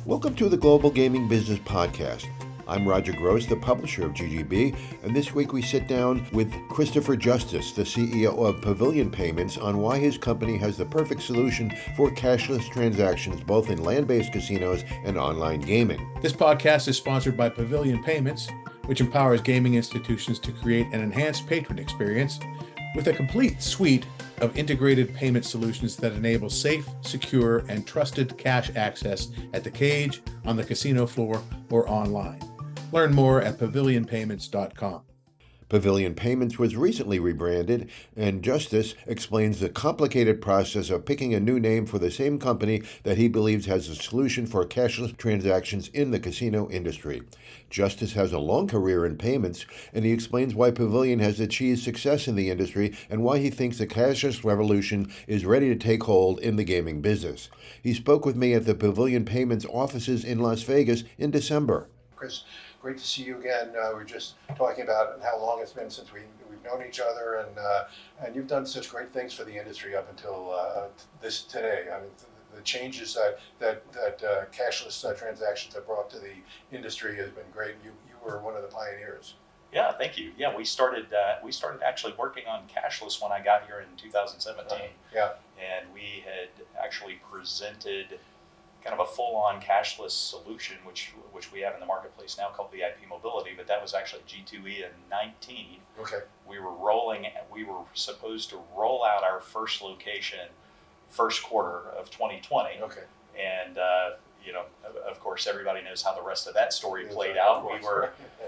Welcome to the Global Gaming Business Podcast. I'm Roger Gros, the publisher of GGB, and this week we sit down with Christopher Justice, the CEO of Pavilion Payments, on why his company has the perfect solution for cashless transactions both in land-based casinos and online gaming. This podcast is sponsored by Pavilion Payments, which empowers gaming institutions to create an enhanced patron experience with a complete suite of integrated payment solutions that enable safe, secure, and trusted cash access at the cage, on the casino floor, or online. Learn more at pavilionpayments.com. Pavilion Payments was recently rebranded, and Justice explains the complicated process of picking a new name for the same company that he believes has a solution for cashless transactions in the casino industry. Justice has a long career in payments, and he explains why Pavilion has achieved success in the industry and why he thinks the cashless revolution is ready to take hold in the gaming business. He spoke with me at the Pavilion Payments offices in Las Vegas in December. Chris, great to see you again. We're just talking about how long it's been since we've known each other, and you've done such great things for the industry up until this today. I mean, the changes that cashless transactions have brought to the industry has been great. You were one of the pioneers. Yeah, thank you. Yeah, we started actually working on cashless when I got here in 2017. Yeah, and we had actually presented kind of a full-on cashless solution, which we have in the marketplace now called VIP Mobility, but that was actually G2E in 19. Okay. We were supposed to roll out our first location first quarter of 2020. Okay. And of course, everybody knows how the rest of that story played out.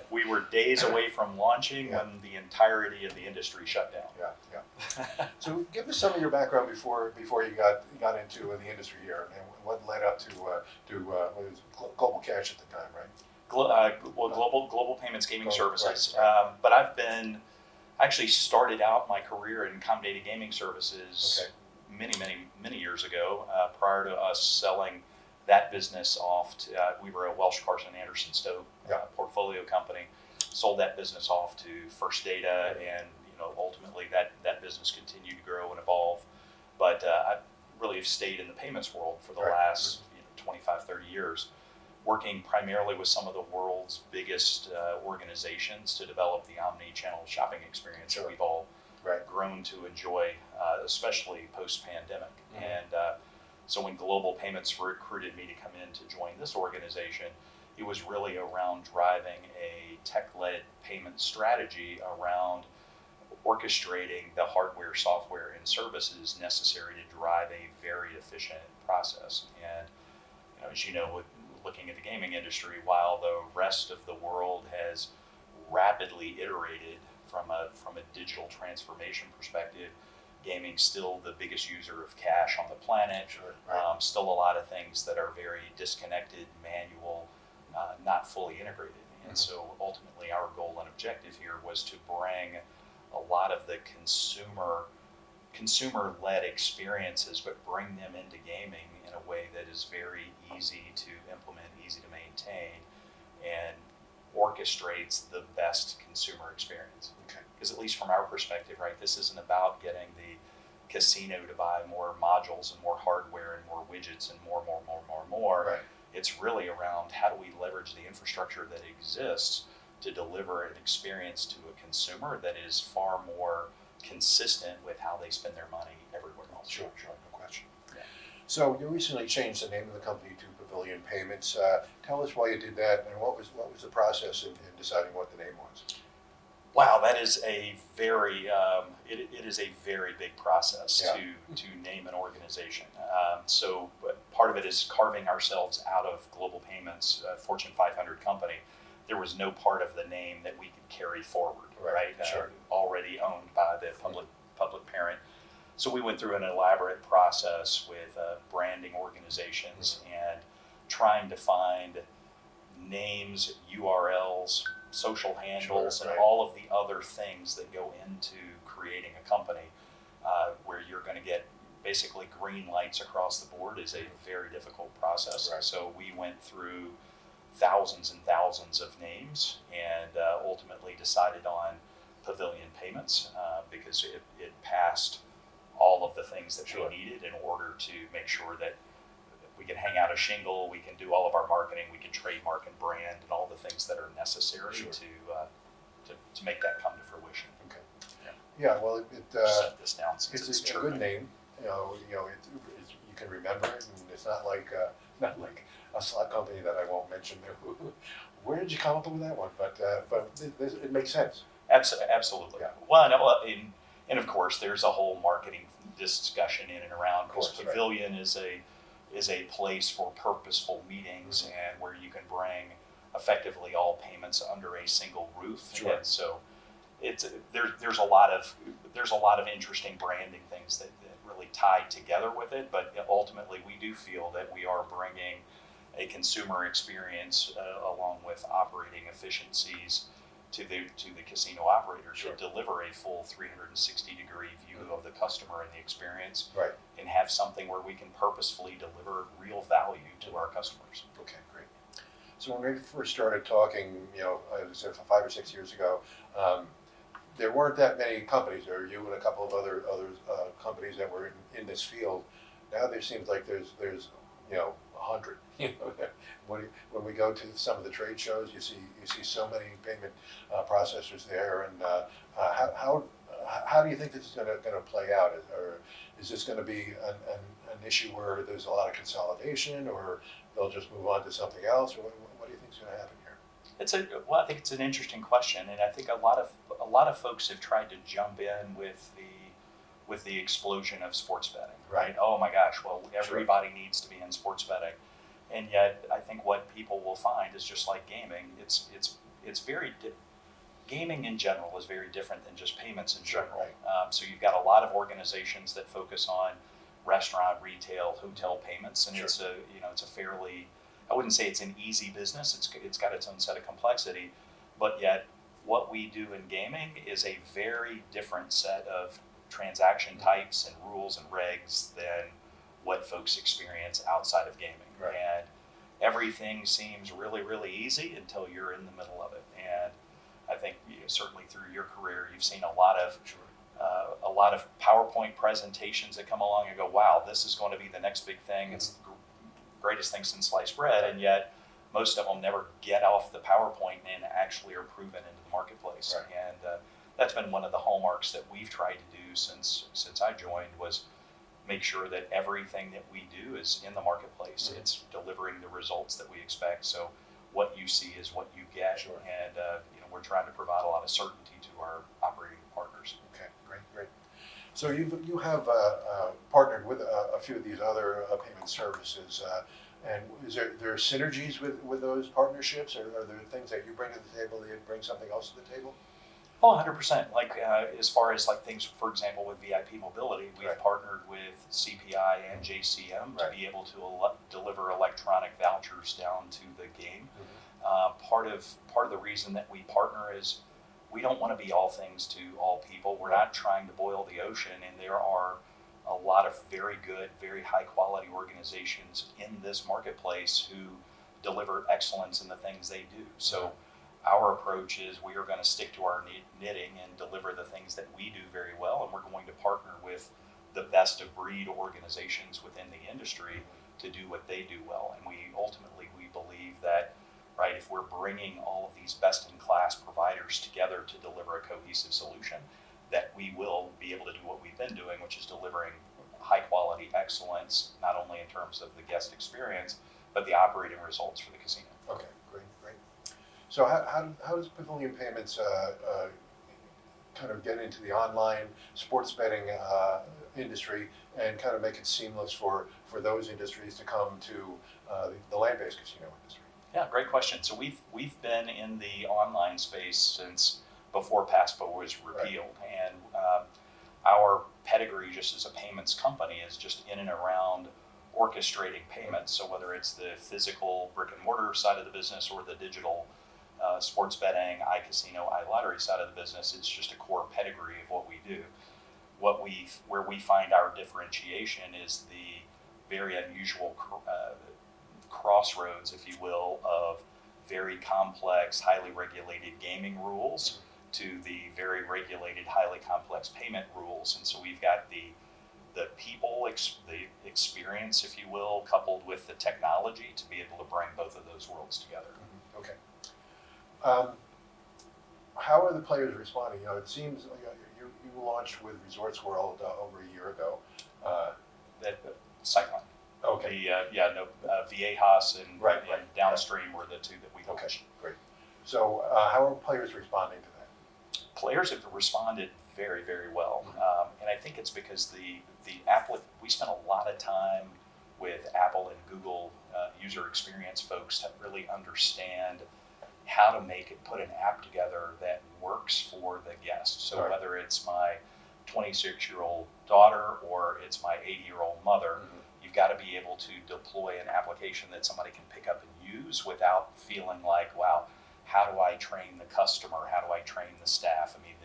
We were days away from launching when the entirety of the industry shut down. Yeah. So give us some of your background before you got into the industry here, and what led up to what was Global Cash at the time, right? Global Payments Gaming Services. Right. But I actually started out my career in accommodated gaming services many years ago. Prior to us selling that business off to, we were a Welsh Carson Anderson Stowe portfolio company. Sold that business off to First Data, and ultimately that business continued to grow and evolve. But I really have stayed in the payments world for the last 25, 30 years, working primarily with some of the world's biggest organizations to develop the omni-channel shopping experience that we've all grown to enjoy, especially post-pandemic. Mm-hmm. And so when Global Payments recruited me to come in to join this organization, it was really around driving a tech-led payment strategy around orchestrating the hardware, software, and services necessary to drive a very efficient process. And as you know, looking at the gaming industry, while the rest of the world has rapidly iterated from a digital transformation perspective, gaming's still the biggest user of cash on the planet. Sure. Still a lot of things that are very disconnected, manual, not fully integrated. And so ultimately our goal and objective here was to bring a lot of the consumer-led experiences, but bring them into gaming in a way that is very easy to implement, easy to maintain, and orchestrates the best consumer experience. Okay. Because at least from our perspective, right, this isn't about getting the casino to buy more modules and more hardware and more widgets and more. Right. It's really around how do we leverage the infrastructure that exists to deliver an experience to a consumer that is far more consistent with how they spend their money everywhere else. Sure, no question. Yeah. So you recently changed the name of the company to Pavilion Payments. Tell us why you did that, and what was the process in deciding what the name was? Wow, that is a very it is a very big process to name an organization. So part of it is carving ourselves out of Global Payments, Fortune 500 company. There was no part of the name that we could carry forward, right? Sure. Already owned by the public parent. So we went through an elaborate process with branding organizations and trying to find names, URLs, social handles, and all of the other things that go into creating a company where you're going to get basically green lights across the board is a very difficult process. Right. So we went through thousands and thousands of names and ultimately decided on Pavilion Payments because it passed all of the things that we needed in order to make sure that we can hang out a shingle, we can do all of our marketing, we can trademark and brand and all the things that are necessary to make that come to fruition. Okay. Yeah. Yeah. Well, Set this down since it's a chirping. good name. You can remember it, and it's not like a slot company that I won't mention. Where did you come up with that one? But it makes sense. Absolutely. Yeah. Well, no, and of course, there's a whole marketing discussion in and around, because Of course, Pavilion is a place for purposeful meetings, and where you can bring effectively all payments under a single roof. Sure. And so there's a lot of interesting branding things that really tie together with it. But ultimately, we do feel that we are bringing a consumer experience along with operating efficiencies to the casino operators. Sure. To deliver a full 360-degree view of the customer and the experience, Right. and have something where we can purposefully deliver real value to our customers. Okay, great. So when we first started talking, I was 5 or 6 years ago, there weren't that many companies. There were you and a couple of other companies that were in this field. Now there seems like there's 100. When we go to some of the trade shows, you see so many payment processors there. And how do you think this is going to play out? Or is this going to be an issue where there's a lot of consolidation, or they'll just move on to something else? Or what do you think is going to happen here? I think it's an interesting question, and I think a lot of folks have tried to jump in with the explosion of sports betting. Right? Oh my gosh! Well, everybody needs to be in sports betting, and yet I think what people will find is, just like gaming, it's very gaming in general is very different than just payments in general. Right. So you've got a lot of organizations that focus on restaurant, retail, hotel payments, and Sure. it's a fairly, I wouldn't say it's an easy business. It's got its own set of complexity, but yet what we do in gaming is a very different set of transaction types and rules and regs than what folks experience outside of gaming. Right. And everything seems really, really easy until you're in the middle of it. And I think certainly through your career, you've seen a lot of PowerPoint presentations that come along and go, wow, this is going to be the next big thing. It's the greatest thing since sliced bread. And yet most of them never get off the PowerPoint and actually are proven into the marketplace. Right. And that's been one of the hallmarks that we've tried to do since I joined, was make sure that everything that we do is in the marketplace. Mm-hmm. It's delivering the results that we expect. So what you see is what you get. Sure. And we're trying to provide a lot of certainty to our operating partners. Okay, great. So you have partnered with a few of these other payment services, and is there synergies with those partnerships, or are there things that you bring to the table that you bring something else to the table? Oh, 100%. Like as far as like things, for example, with VIP mobility, we've Right. partnered with CPI and JCM to Right. be able to deliver electronic vouchers down to the game. Mm-hmm. Part of the reason that we partner is we don't want to be all things to all people. We're not trying to boil the ocean, and there are a lot of very good, very high quality organizations in this marketplace who deliver excellence in the things they do. So our approach is we are going to stick to our knitting and deliver the things that we do very well, and we're going to partner with the best of breed organizations within the industry to do what they do well. And we believe that, right, if we're bringing all of these best-in-class providers together to deliver a cohesive solution, that we will be able to do what we've been doing, which is delivering high-quality excellence, not only in terms of the guest experience, but the operating results for the casino. Okay, great. So how does Pavilion Payments kind of get into the online sports betting industry and kind of make it seamless for those industries to come to the land-based casino industry? Yeah, great question. So we've been in the online space since before PASPA was repealed, Right. and our pedigree just as a payments company is just in and around orchestrating payments. So whether it's the physical brick and mortar side of the business or the digital sports betting, iCasino, iLottery side of the business, it's just a core pedigree of what we do. Where we find our differentiation is the very unusual crossroads, if you will, of very complex, highly regulated gaming rules to the very regulated, highly complex payment rules. And so we've got the the people, the experience, if you will, coupled with the technology to be able to bring both of those worlds together. Mm-hmm. Okay. How are the players responding? It seems you launched with Resorts World over a year ago. Cycling. Okay. Viejas and, Right. Downstream were the two that we launched. Okay, great. So how are players responding to that? Players have responded very, very well, and I think it's because we spent a lot of time with Apple and Google user experience folks to really understand how to put an app together that works for the guest. So whether it's my 26-year-old daughter or it's my 80-year-old mother, you've got to be able to deploy an application that somebody can pick up and use without feeling like, wow, how do I train the customer? How do I train the staff? I mean,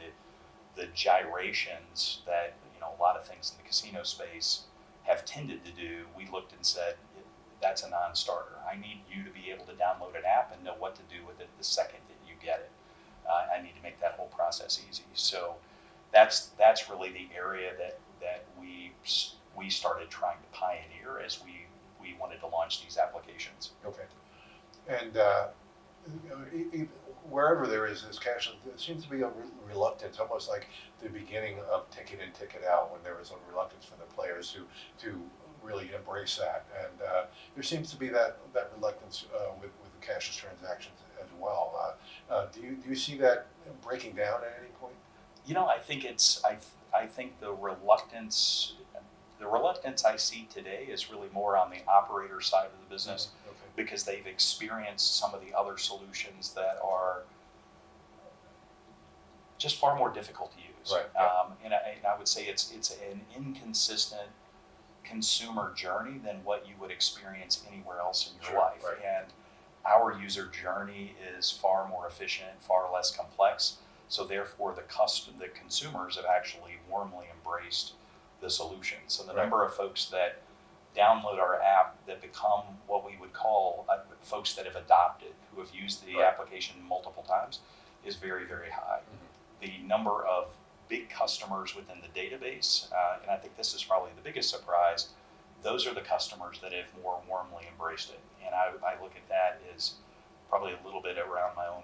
the gyrations that a lot of things in the casino space have tended to do, we looked and said, that's a non-starter. I need you to be able to download an app and know what to do with it the second that you get it. I need to make that whole process easy. So that's really the area that we started trying to pioneer as we wanted to launch these applications. Okay. And wherever there is this cashless, there seems to be a reluctance, almost like the beginning of ticket in, ticket out, when there was a reluctance from the players to really embrace that. And there seems to be that reluctance with the cashless transactions as well. Do you see that breaking down at any point? I think I think the reluctance I see today is really more on the operator side of the business. Mm-hmm. Okay. Because they've experienced some of the other solutions that are just far more difficult to use. Right. Yeah. And I would say it's an inconsistent consumer journey than what you would experience anywhere else in your life. Right. And our user journey is far more efficient, far less complex. So therefore, the consumers have actually warmly embraced the solution. So the number of folks that download our app that become what we would call folks that have adopted, who have used the application multiple times, is very, very high. Mm-hmm. The number of big customers within the database, and I think this is probably the biggest surprise, those are the customers that have more warmly embraced it. And I look at that as probably a little bit around my own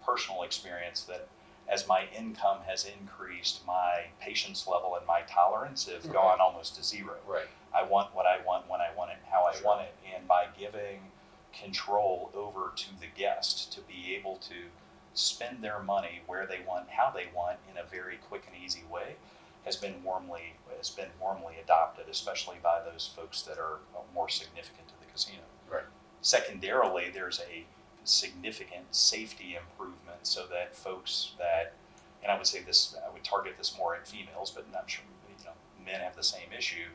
personal experience, that as my income has increased, my patience level and my tolerance have gone almost to zero. Right. I want what I want, when I want it, how I want it. And by giving control over to the guest to be able to spend their money where they want, how they want, in a very quick and easy way, has been warmly adopted, especially by those folks that are more significant to the casino. Right. Secondarily, there's a significant safety improvement so that folks that, and I would say this, I would target this more at females, but I'm sure men have the same issue.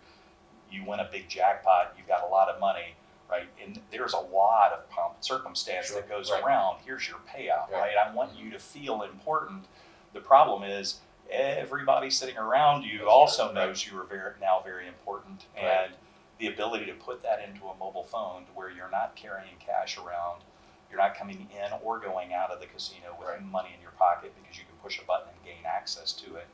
You win a big jackpot, you've got a lot of money, right? And there's a lot of pomp and circumstance that goes around. Here's your payout, right? I want you to feel important. The problem is everybody sitting around you also knows you are now very important, and the ability to put that into a mobile phone to where you're not carrying cash around, you're not coming in or going out of the casino with money in your pocket because you can push a button and gain access to it,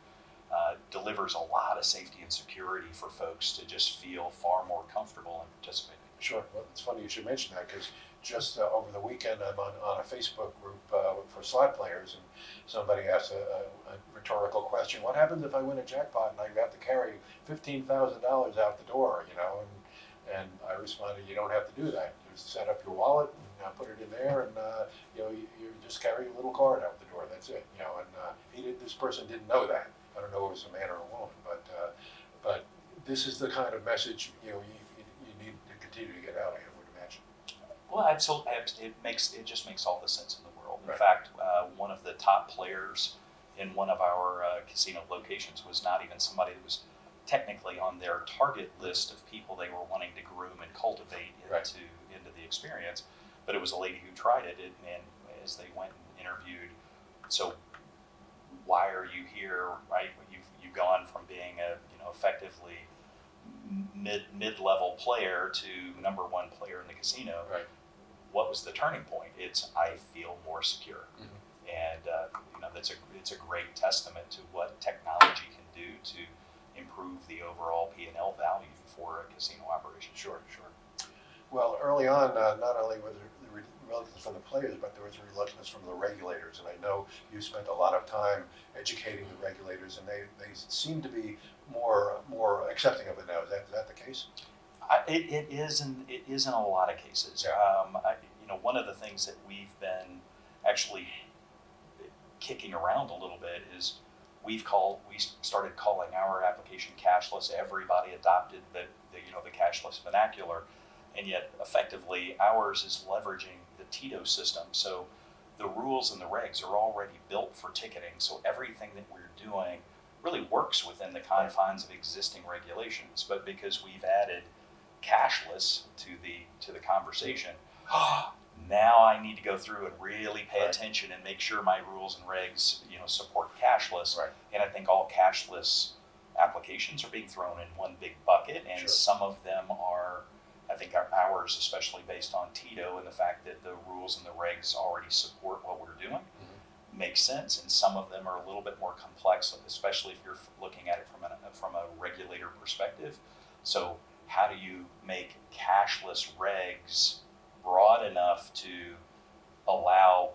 delivers a lot of safety and security for folks to just feel far more comfortable in participating. Sure. Well, it's funny you should mention that, because just over the weekend I'm on a Facebook group for slot players, and somebody asked a rhetorical question: what happens if I win a jackpot and I have to carry $15,000 out the door? And I responded, you don't have to do that. You just set up your wallet and put it in there, and you just carry a little card out the door. That's it. And this person didn't know that. I don't know if it was a man or a woman, but this is the kind of message you need to continue to get out, I would imagine. Well, absolutely, it just makes all the sense in the world. In fact, one of the top players in one of our casino locations was not even somebody that was technically on their target list of people they were wanting to groom and cultivate into the experience, but it was a lady who tried it, and as they went and interviewed, so why are you here, right? You've gone from being a effectively mid-level player to number one player in the casino. Right. What was the turning point? It's I feel more secure, and it's a great testament to what technology can do to improve the overall P&L value for a casino operation. Sure. Well, early on, not only was there reluctance from the players, but there was reluctance from the regulators. And I know you spent a lot of time educating the regulators, and they seem to be more accepting of it now. Is that the case? It is in a lot of cases. Yeah. One of the things that we've been actually kicking around a little bit is we started calling our application cashless. Everybody adopted the cashless vernacular, and yet effectively ours is leveraging the TITO system. So the rules and the regs are already built for ticketing. So everything that we're doing really works within the confines of existing regulations. But because we've added cashless to the conversation, now I need to go through and really pay attention and make sure my rules and regs, support cashless. Right. And I think all cashless applications are being thrown in one big bucket, and some of them are, I think ours, especially based on TITO and the fact that the rules and the regs already support what we're doing, makes sense. And some of them are a little bit more complex, especially if you're looking at it from a regulator perspective. So how do you make cashless regs broad enough to allow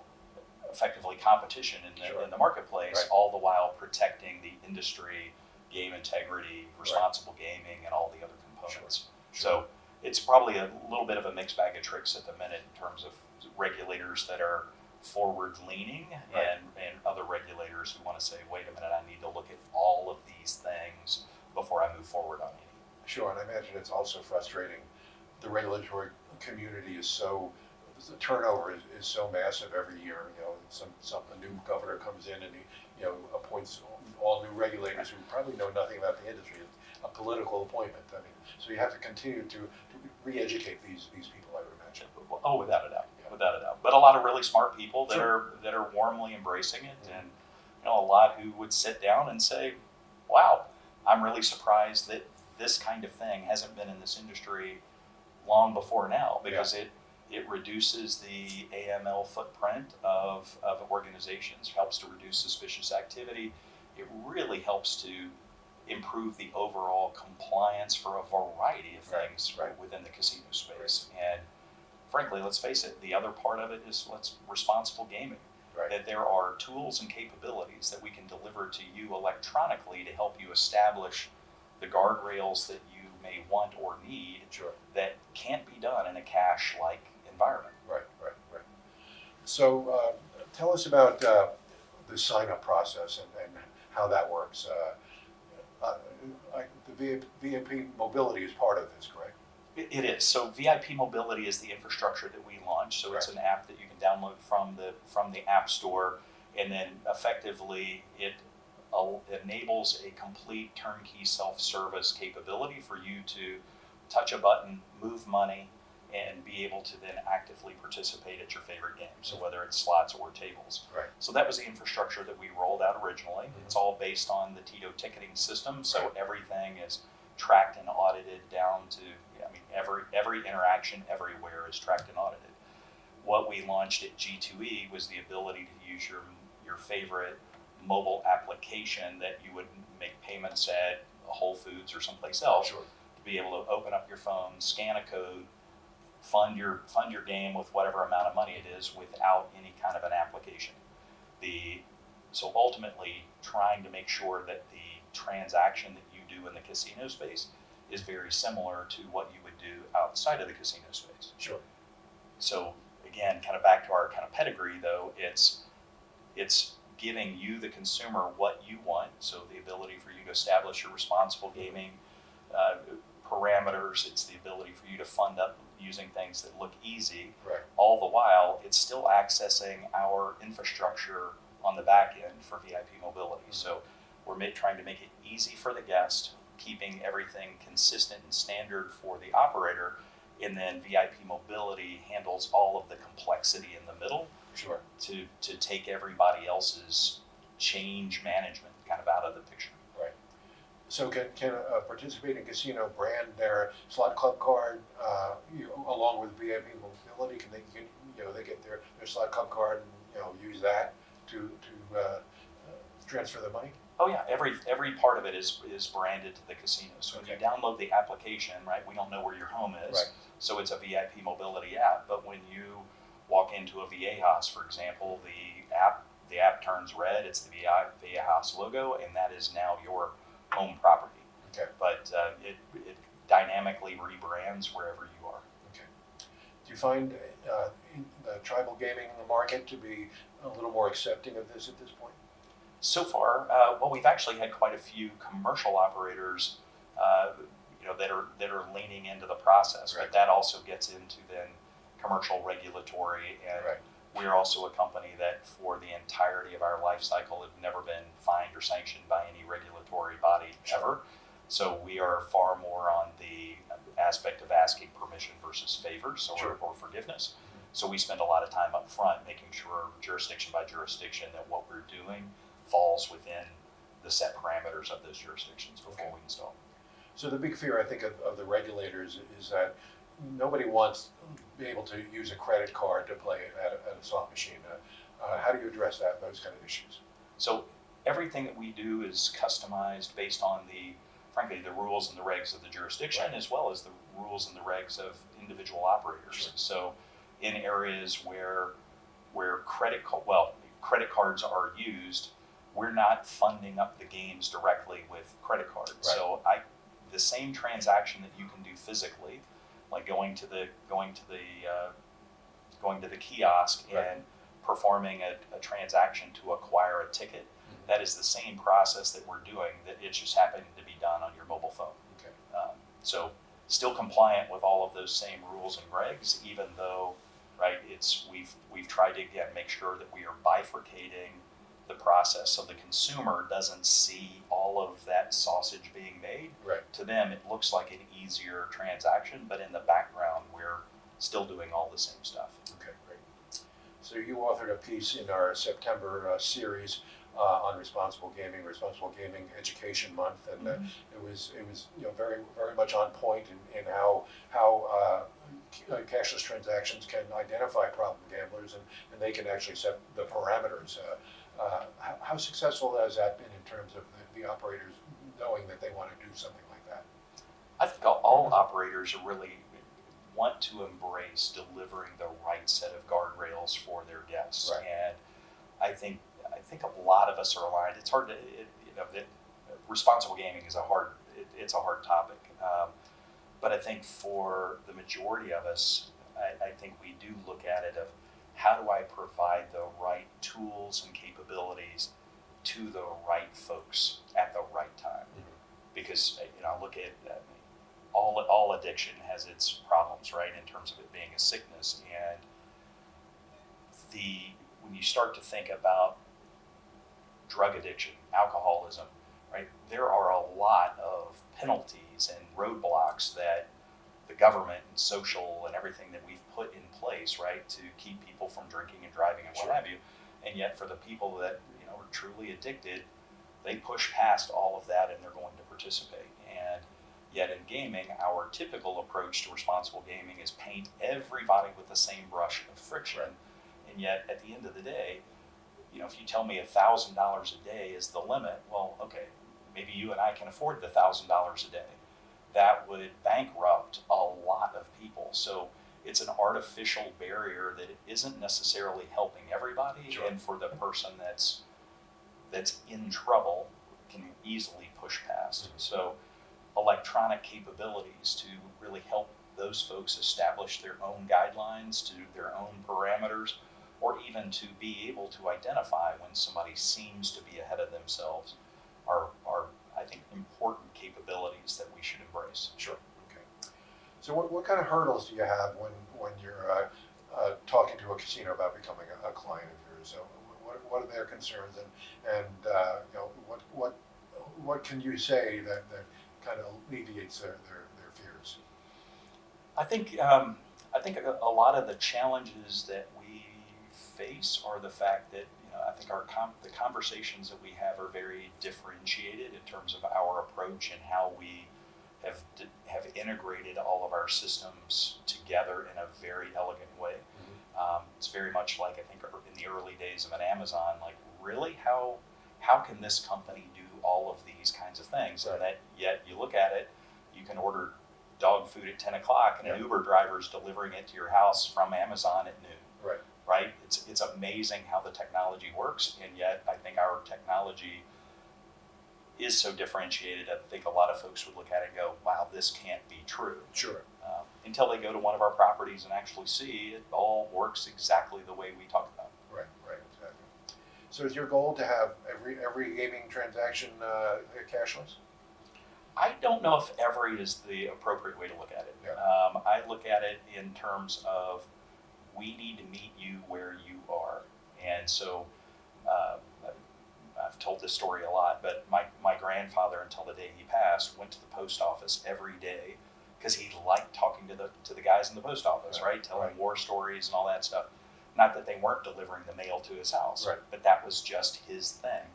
effectively competition in the marketplace, all the while protecting the industry, game integrity, responsible gaming, and all the other components. So it's probably a little bit of a mixed bag of tricks at the minute in terms of regulators that are forward leaning and other regulators who want to say, wait a minute, I need to look at all of these things before I move forward on any. Sure, and I imagine it's also frustrating. The regulatory community the turnover is so massive every year. A new governor comes in and he appoints all new regulators who probably know nothing about the industry. It's a political appointment. I mean, so you have to continue to re-educate these people, I would imagine. Oh, without a doubt, without a doubt. But a lot of really smart people that are warmly embracing it, and a lot who would sit down and say, "Wow, I'm really surprised that this kind of thing hasn't been in this industry long before now," because it reduces the AML footprint of organizations, helps to reduce suspicious activity. It really helps to improve the overall compliance for a variety of things within the casino space. And frankly, let's face it, the other part of it is responsible gaming. That there are tools and capabilities that we can deliver to you electronically to help you establish the guardrails that you may want or need that can't be done in a cash-like environment. Right. So tell us about the sign-up process and how that works. The VIP mobility is part of this, correct? It is. So VIP Mobility is the infrastructure that we launched. So it's an app that you can download from the App Store, and then effectively it enables a complete turnkey self-service capability for you to touch a button, move money, and be able to then actively participate at your favorite game. So whether it's slots or tables. So that was the infrastructure that we rolled out originally. It's all based on the TITO ticketing system. So everything is tracked and audited down to, every interaction everywhere is tracked and audited. What we launched at G2E was the ability to use your favorite mobile application that you would make payments at Whole Foods or someplace else, to be able to open up your phone, scan a code, fund your game with whatever amount of money it is without any kind of an application. So ultimately, trying to make sure that the transaction that you do in the casino space is very similar to what you would do outside of the casino space. So again, kind of back to our kind of pedigree, though, it's giving you, the consumer, what you want. So the ability for you to establish your responsible gaming parameters. It's the ability for you to fund up using things that look easy. All the while, it's still accessing our infrastructure on the back end for VIP mobility. So we're trying to make it easy for the guest, keeping everything consistent and standard for the operator, and then VIP mobility handles all of the complexity in the middle to take everybody else's change management kind of out of the picture. So can a participating casino brand their slot club card along with VIP mobility? Can they get their slot club card and use that to transfer the money? Oh yeah, every part of it is branded to the casinos. So when you download the application, right, we don't know where your home is, Right. so it's a VIP mobility app. But when you walk into a Viejas, for example, the app turns red. It's the Viejas logo, and that is now your home property. Okay. But it dynamically rebrands wherever you are. Okay. Do you find the tribal gaming market to be a little more accepting of this at this point? So far, well, we've actually had quite a few commercial operators, that are leaning into the process. Right. But that also gets into then commercial regulatory, and Right. we're also a company that, for the entirety of our life cycle, have never been fined or sanctioned by any regulatory body ever. So we are far more on the aspect of asking permission versus favors or forgiveness. So we spend a lot of time up front making sure, jurisdiction by jurisdiction, that what we're doing falls within the set parameters of those jurisdictions before we install. So the big fear, I think, of the regulators is that nobody wants to be able to use a credit card to play at a slot machine. How do you address those kind of issues? So everything that we do is customized based on frankly, the rules and the regs of the jurisdiction, Right. as well as the rules and the regs of individual operators. Sure. So in areas where credit cards are used, we're not funding up the games directly with credit cards. Right. So the same transaction that you can do physically, like going to the kiosk Right. and performing a transaction to acquire a ticket, that is the same process that we're doing, that it's just happening to be done on your mobile phone. Okay. So still compliant with all of those same rules and regs, even though, right, we've tried to, again, make sure that we are bifurcating the process so the consumer doesn't see all of that sausage being made. Right. To them, it looks like an easier transaction, but in the background, we're still doing all the same stuff. Okay, great. So you authored a piece in our September series on responsible gaming education month, and it was very very much on point in how cashless transactions can identify problem gamblers, and they can actually set the parameters. How successful has that been in terms of the operators knowing that they want to do something like that? I think all operators really want to embrace delivering the right set of guardrails for their guests, Right. and I think a lot of us are aligned. It's hard to, responsible gaming is a hard topic, but I think for the majority of us, I think we do look at it of how do I provide the right tools and capabilities to the right folks at the right time, because look at all addiction has its problems, right, in terms of it being a sickness, and when you start to think about drug addiction, alcoholism, right, there are a lot of penalties and roadblocks that the government and social and everything that we've put in place, right, to keep people from drinking and driving and what have you. And yet for the people that are truly addicted, they push past all of that and they're going to participate. And yet in gaming, our typical approach to responsible gaming is paint everybody with the same brush of friction. Right. And yet at the end of the day, if you tell me $1,000 a day is the limit, well, okay, maybe you and I can afford the $1,000 a day. That would bankrupt a lot of people. So it's an artificial barrier that isn't necessarily helping everybody. Sure. And for the person that's in trouble can easily push past. So electronic capabilities to really help those folks establish their own guidelines, to their own parameters, or even to be able to identify when somebody seems to be ahead of themselves are I think, important capabilities that we should embrace. Sure. Okay. So what kind of hurdles do you have when you're talking to a casino about becoming a client of yours? So what are their concerns, and what can you say that kind of alleviates their fears? I think a lot of the challenges that we face are the fact that I think the conversations that we have are very differentiated in terms of our approach and how we have integrated all of our systems together in a very elegant way. It's very much like, I think, in the early days of an Amazon, like, really, how can this company do all of these kinds of things. And that yet you look at it, you can order dog food at 10 o'clock and an Uber driver is delivering it to your house from Amazon at noon. Right? It's amazing how the technology works, and yet I think our technology is so differentiated. I think a lot of folks would look at it and go, wow, this can't be true. Sure. Until they go to one of our properties and actually see it all works exactly the way we talk about. Right, exactly. So is your goal to have every gaming transaction cashless? I don't know if every is the appropriate way to look at it. Yeah. I look at it in terms of we need to meet you where you are. And so I've told this story a lot, but my grandfather, until the day he passed, went to the post office every day because he liked talking to the guys in the post office, right? Telling war stories and all that stuff. Not that they weren't delivering the mail to his house, but that was just his thing.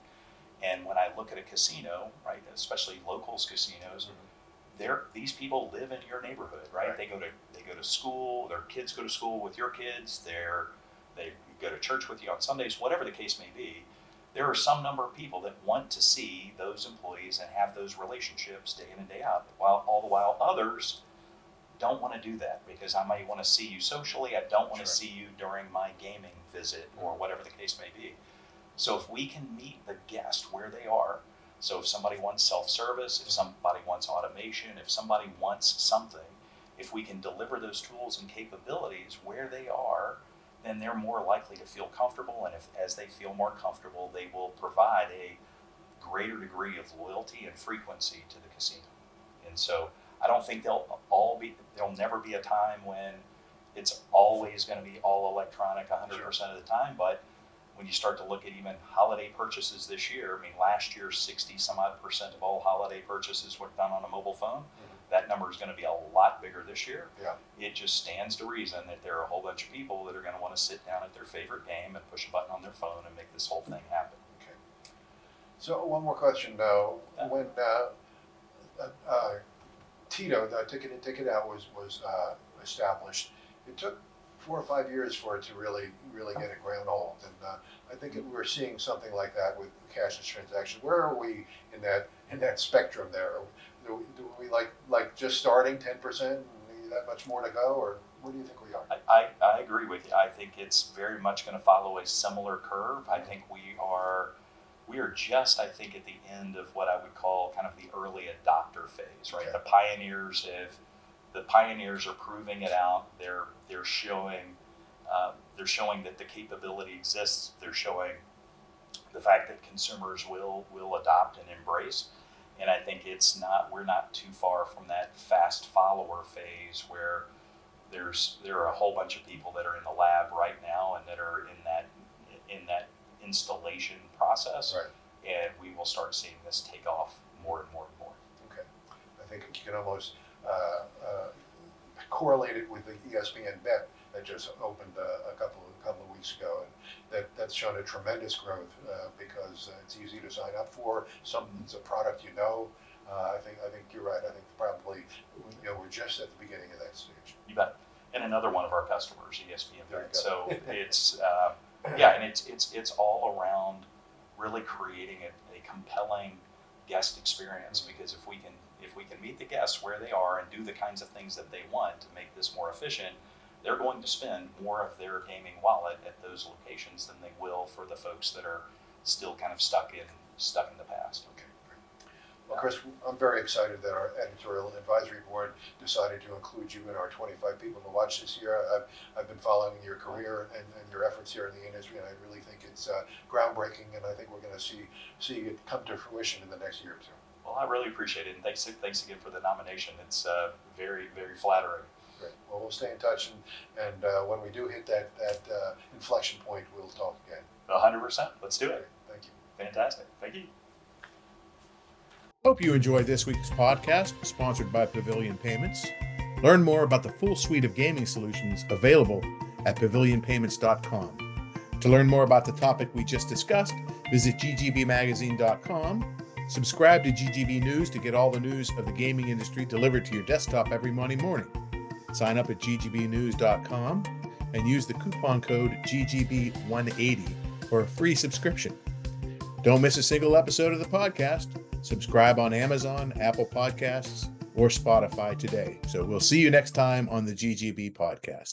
And when I look at a casino, right, especially locals casinos, these people live in your neighborhood, right? They go to school, their kids go to school with your kids, they go to church with you on Sundays, whatever the case may be. There are some number of people that want to see those employees and have those relationships day in and day out, all the while others don't want to do that because I might want to see you socially. I don't want to see you during my gaming visit or whatever the case may be. So if we can meet the guest where they are, so if somebody wants self-service, if somebody wants automation, if somebody wants something, if we can deliver those tools and capabilities where they are, then they're more likely to feel comfortable. And as they feel more comfortable, they will provide a greater degree of loyalty and frequency to the casino. And so I don't think there'll never be a time when it's always going to be all electronic 100% of the time, but when you start to look at even holiday purchases this year, I mean, last year, 60% of all holiday purchases were done on a mobile phone. That number is going to be a lot bigger this year. It just stands to reason that there are a whole bunch of people that are going to want to sit down at their favorite game and push a button on their phone and make this whole thing happen. Okay. So one more question though. When Tito, the Ticket Out was established, it took 4 or 5 years for it to really get a ground hold, and I think we're seeing something like that with cashless transactions. Where are we in that spectrum there? Do we like just starting 10% and that much more to go, or where do you think we are? I agree with you. I think it's very much going to follow a similar curve. I think we are just, I think, at the end of what I would call kind of the early adopter phase, right? The pioneers are proving it out. They're showing that the capability exists. They're showing the fact that consumers will adopt and embrace. And I think we're not too far from that fast follower phase where there are a whole bunch of people that are in the lab right now and that are in that installation process. And we will start seeing this take off more and more and more. Okay. I think you can almost correlate it with the ESPN bet that just opened a couple of weeks ago, and that's shown a tremendous growth because it's easy to sign up for. It's a product you know. I think you're right. I think probably we're just at the beginning of that stage. You bet. And another one of our customers, ESPN Bet. So it's and it's all around really creating a compelling guest experience, because if we can meet the guests where they are and do the kinds of things that they want to make this more efficient, they're going to spend more of their gaming wallet at those locations than they will for the folks that are still kind of stuck in the past. Okay, great. Well, Chris, I'm very excited that our editorial advisory board decided to include you in our 25 people to watch this year. I've been following your career and your efforts here in the industry, and I really think it's groundbreaking, and I think we're going to see it come to fruition in the next year or two. Well, I really appreciate it, and thanks again for the nomination. It's very, very flattering. Great. Well, we'll stay in touch, and when we do hit that inflection point, we'll talk again. 100%. Let's do it. Thank you. Fantastic. Thank you. Hope you enjoyed this week's podcast, sponsored by Pavilion Payments. Learn more about the full suite of gaming solutions available at pavilionpayments.com. To learn more about the topic we just discussed, visit ggbmagazine.com. Subscribe to GGB News to get all the news of the gaming industry delivered to your desktop every Monday morning. Sign up at ggbnews.com and use the coupon code GGB180 for a free subscription. Don't miss a single episode of the podcast. Subscribe on Amazon, Apple Podcasts, or Spotify today. So we'll see you next time on the GGB Podcast.